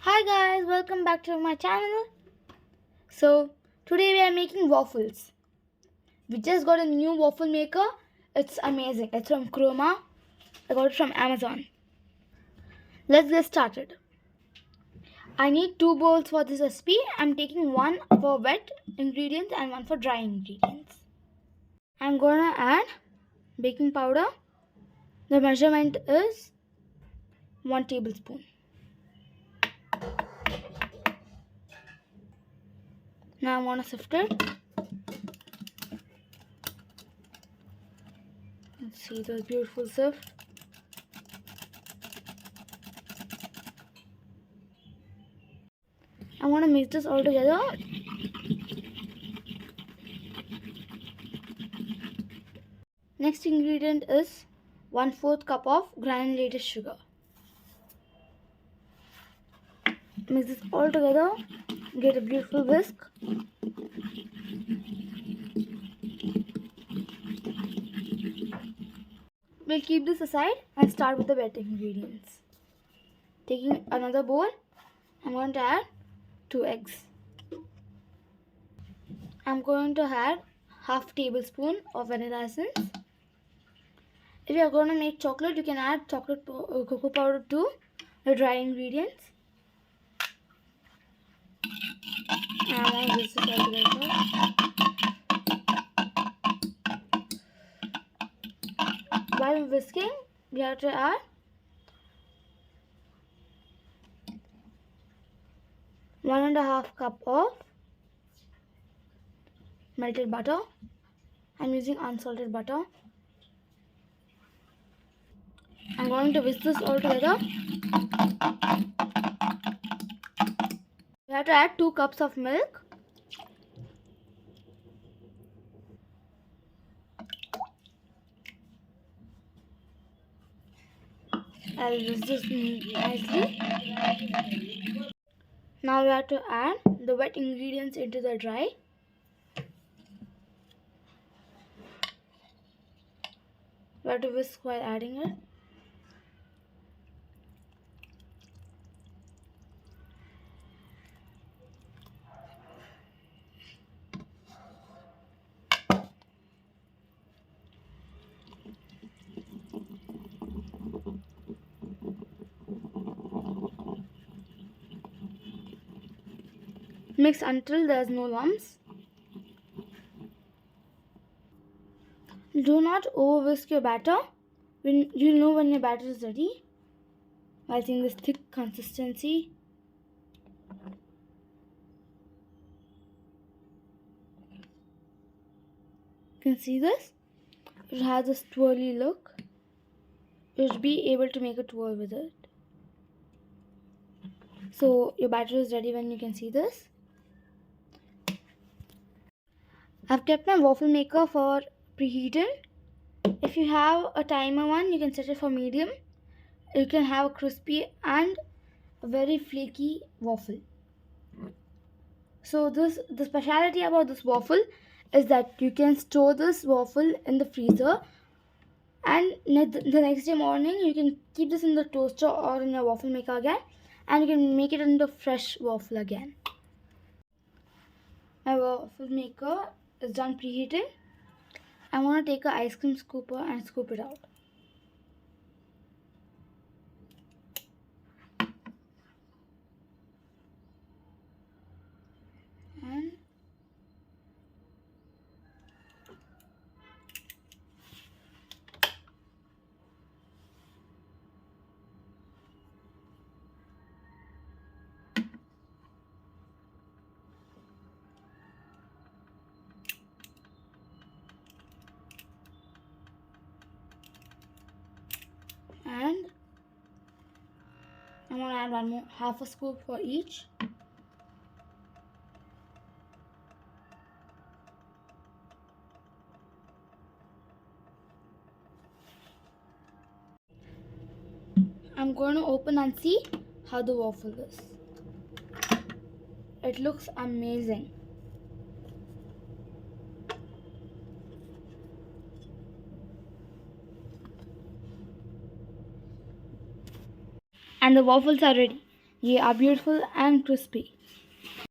Hi guys, welcome back to my channel. So today we are making waffles. We just got a new waffle maker. It's amazing. It's from Chroma. I got it from Amazon. Let's get started. I need 2 bowls for this recipe. I'm taking one for wet ingredients and one for dry ingredients. I'm gonna add baking powder. The measurement is 1 tablespoon. Now I'm gonna sift it. Let's see those beautiful sift. I want to mix this all together. Next ingredient is 1/4 cup of granulated sugar. Mix this all together. Get a beautiful whisk. We'll keep this aside and start with the wet ingredients. Taking another bowl, I'm going to add 2 eggs. I'm going to add half tablespoon of vanilla essence. If you are going to make chocolate, you can add cocoa powder to the dry ingredients. And I'm going to whisk this all together. While whisking, we have to add 1.5 cup of melted butter. I'm using unsalted butter. I'm going to whisk this all together. We have to add 2 cups of milk. I'll whisk this nicely. Now we have to add the wet ingredients into the dry. We have to whisk while adding it. Mix until there's no lumps. Do not over whisk your batter. You'll know when your batter is ready by seeing this thick consistency. You can see this. It has this twirly look. You should be able to make a twirl with it. So your batter is ready when you can see this. I've kept my waffle maker for preheating. If you have a timer one, you can set it for medium. You can have a crispy and a very flaky waffle. So the speciality about this waffle is that you can store this waffle in the freezer, and the next day morning you can keep this in the toaster or in your waffle maker again, and you can make it into fresh waffle again. My waffle maker is done preheating. I want to take an ice cream scooper and scoop it out. And I'm going to add one more, half a scoop for each. I'm going to open and see how the waffle is. It looks amazing. And the waffles are ready. They are beautiful and crispy.